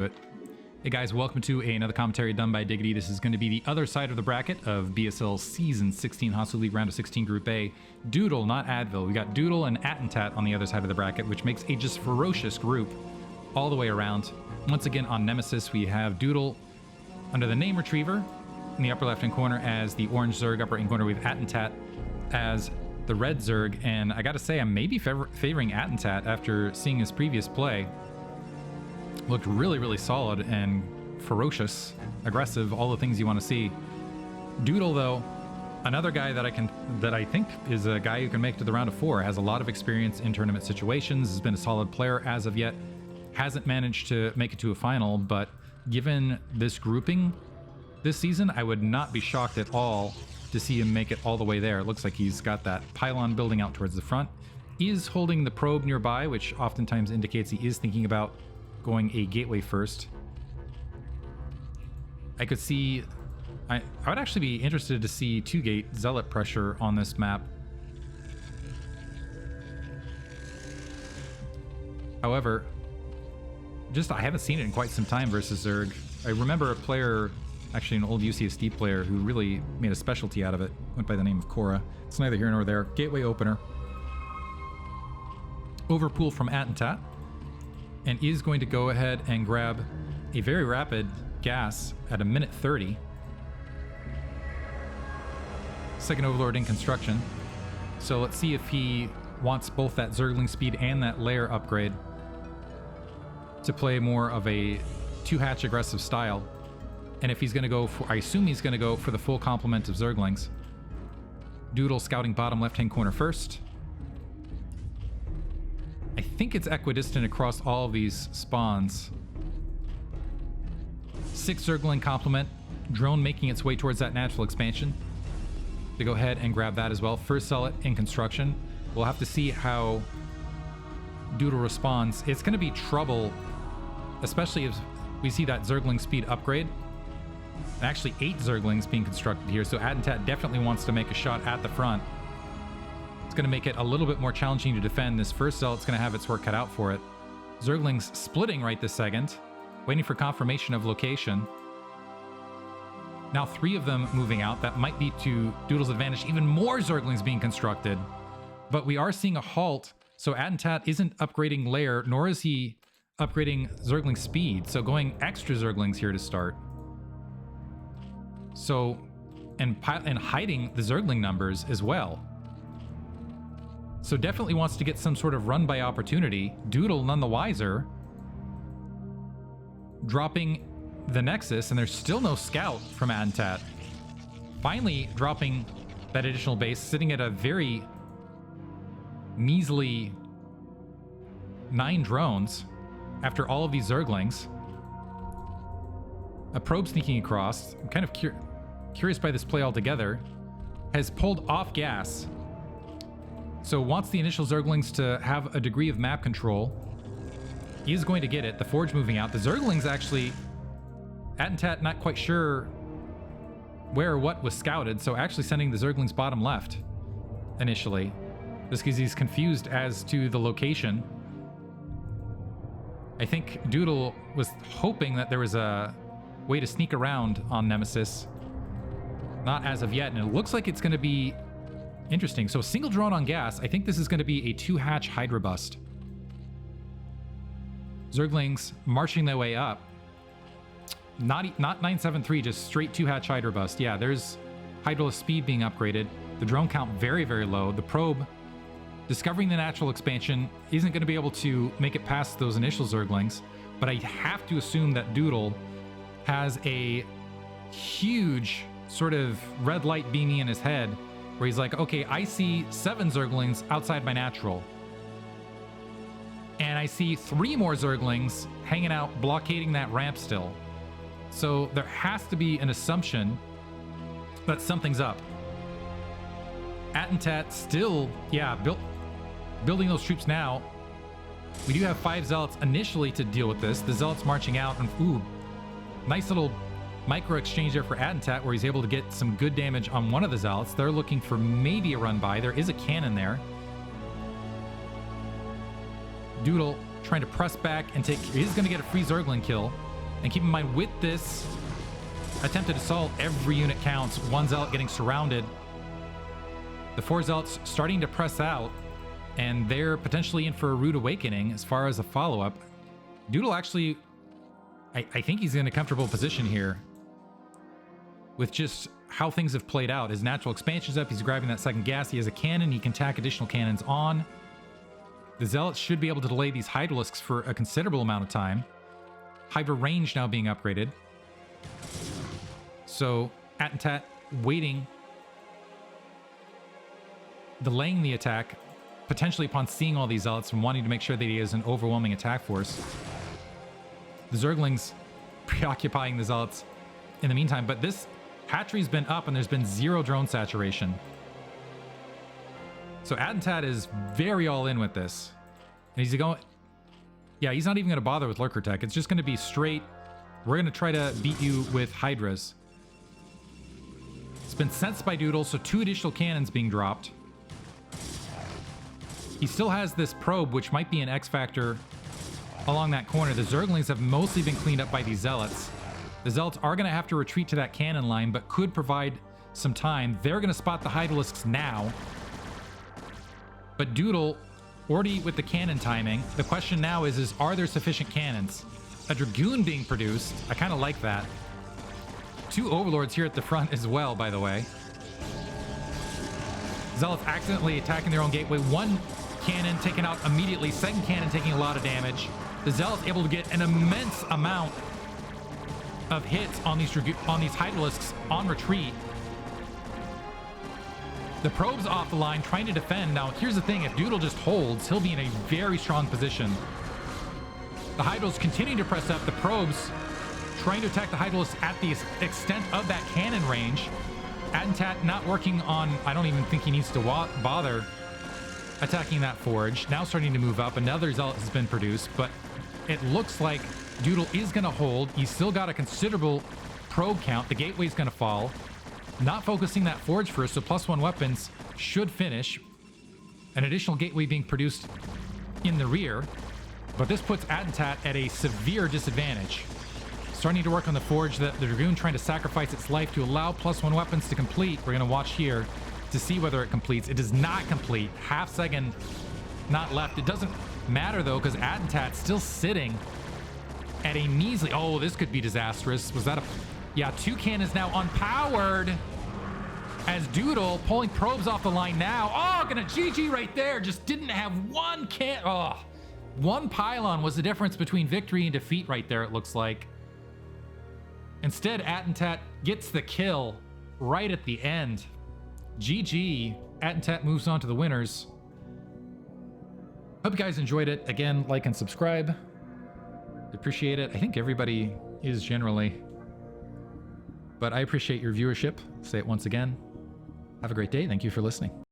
But hey guys, welcome to another commentary done by Diggity. This is going to be the other side of the bracket of BSL Season 16 Hasuleague Round of 16 Group A. Doodle, not Advil. We got Doodle and Attentat on the other side of the bracket, which makes a just ferocious group all the way around. Once again, on Nemesis, we have Doodle under the name Retriever in the upper left-hand corner as the orange Zerg. Upper right corner with Attentat as the red Zerg. And I got to say, I'm maybe favoring Attentat after seeing his previous play. Looked really solid and ferocious, aggressive, all the things you want to see. Doodle, though, another guy that I think is a guy who can make it to the round of 4, has a lot of experience in tournament situations, has been a solid player as of yet, hasn't managed to make it to a final, but given this grouping this season, I would not be shocked at all to see him make it all the way there. It looks like he's got that pylon building out towards the front. He is holding the probe nearby, which oftentimes indicates he is thinking about going a gateway first. I could see... I would actually be interested to see 2-gate zealot pressure on this map. However, I haven't seen it in quite some time versus Zerg. I remember a player, actually an old UCSD player, who really made a specialty out of it. Went by the name of Cora. It's neither here nor there. Gateway opener. Overpool from Attentat. And is going to go ahead and grab a very rapid gas at 1:30. Second Overlord in construction. So let's see if he wants both that Zergling speed and that layer upgrade to play more of a 2-hatch aggressive style. And if he's going to go for, I assume he's going to go for the full complement of Zerglings. Doodle scouting bottom left-hand corner first. I think it's equidistant across all of these spawns. 6 Zergling complement. Drone making its way towards that natural expansion. To go ahead and grab that as well. First Zealot in construction. We'll have to see how Doodle responds. It's going to be trouble, especially if we see that Zergling speed upgrade. And actually 8 Zerglings being constructed here, so Attentat definitely wants to make a shot at the front. It's going to make it a little bit more challenging to defend. This first Zealot's going to have its work cut out for it. Zerglings splitting right this second, waiting for confirmation of location. Now 3 of them moving out. That might be to Doodle's advantage. Even more Zerglings being constructed. But we are seeing a halt, so Attentat isn't upgrading layer, nor is he upgrading Zergling speed. So going extra Zerglings here to start. So, and hiding the Zergling numbers as well. So definitely wants to get some sort of run by opportunity. Doodle none the wiser. Dropping the Nexus, and there's still no scout from Attentat. Finally dropping that additional base, sitting at a very measly 9 drones after all of these Zerglings. A probe sneaking across. I'm kind of curious by this play altogether. Has pulled off gas. So wants the initial Zerglings to have a degree of map control. He is going to get it. The Forge moving out. The Zerglings actually... Attentat not quite sure where or what was scouted, so actually sending the Zerglings bottom left initially. Just because he's confused as to the location. I think Doodle was hoping that there was a way to sneak around on Nemesis. Not as of yet, and it looks like it's going to be interesting. So single drone on gas. I think this is going to be a 2-hatch Hydra bust. Zerglings marching their way up. Not 973, just straight 2-hatch Hydra bust. Yeah, there's Hydra speed being upgraded. The drone count very low. The probe, discovering the natural expansion, isn't going to be able to make it past those initial Zerglings. But I have to assume that Doodle has a huge sort of red light beaming in his head, where he's like, okay, I see 7 Zerglings outside my natural. And I see 3 more Zerglings hanging out, blockading that ramp still. So there has to be an assumption that something's up. Attentat still, yeah, building those troops now. We do have 5 Zealots initially to deal with this. The Zealots marching out, and ooh, nice little micro exchange there for Attentat, where he's able to get some good damage on one of the Zealots. They're looking for maybe a run by. There is a cannon there. Doodle trying to press back and take... He's going to get a free Zergling kill. And keep in mind, with this attempted assault, every unit counts. One zealot getting surrounded. The 4 zealots starting to press out, and they're potentially in for a rude awakening as far as a follow-up. Doodle actually, I think he's in a comfortable position here with just how things have played out. His natural expansion's up. He's grabbing that second gas. He has a cannon. He can tack additional cannons on. The zealots should be able to delay these Hydralisks for a considerable amount of time. Hydra range now being upgraded. So Attentat waiting, delaying the attack, potentially upon seeing all these zealots and wanting to make sure that he has an overwhelming attack force. The Zerglings preoccupying the zealots in the meantime, but this hatchery's been up and there's been 0 drone saturation. So Attentat is very all in with this. And he's going... Yeah, he's not even going to bother with Lurker Tech. It's just going to be straight, we're going to try to beat you with Hydras. It's been sensed by Doodle, so 2 additional cannons being dropped. He still has this probe, which might be an X factor along that corner. The Zerglings have mostly been cleaned up by these Zealots. The Zealots are going to have to retreat to that cannon line, but could provide some time. They're going to spot the Hydralisks now. But Doodle, already with the cannon timing, the question now is are there sufficient cannons? A Dragoon being produced. I kind of like that. 2 Overlords here at the front as well, by the way. Zealots accidentally attacking their own gateway. 1 cannon taken out immediately. 2nd cannon taking a lot of damage. The Zealots able to get an immense amount of hits on these Hydralisks on retreat. The probe's off the line, trying to defend. Now, here's the thing. If Doodle just holds, he'll be in a very strong position. The Hydrals continue to press up. The probes trying to attack the Hydralisks at the extent of that cannon range. Attentat not working on... I don't even think he needs to bother attacking that forge. Now starting to move up. Another Zealot has been produced, but it looks like Doodle is going to hold. He's still got a considerable probe count. The gateway's going to fall. Not focusing that forge first, so +1 weapons should finish. An additional gateway being produced in the rear, but this puts Attentat at a severe disadvantage. Starting to work on the forge, the Dragoon trying to sacrifice its life to allow +1 weapons to complete. We're going to watch here to see whether it completes. It does not complete. Half second not left. It doesn't matter though, because Attentat's still sitting at a measly... Oh, this could be disastrous. Was that a... Yeah, 2 cannons now unpowered as Doodle pulling probes off the line now. Oh, gonna GG right there. Just didn't have 1 can... Oh, 1 pylon was the difference between victory and defeat right there, it looks like. Instead, Attentat gets the kill right at the end. GG. Attentat moves on to the winners. Hope you guys enjoyed it. Again, like and subscribe. Appreciate it. I think everybody is generally... But I appreciate your viewership. Say it once again. Have a great day. Thank you for listening.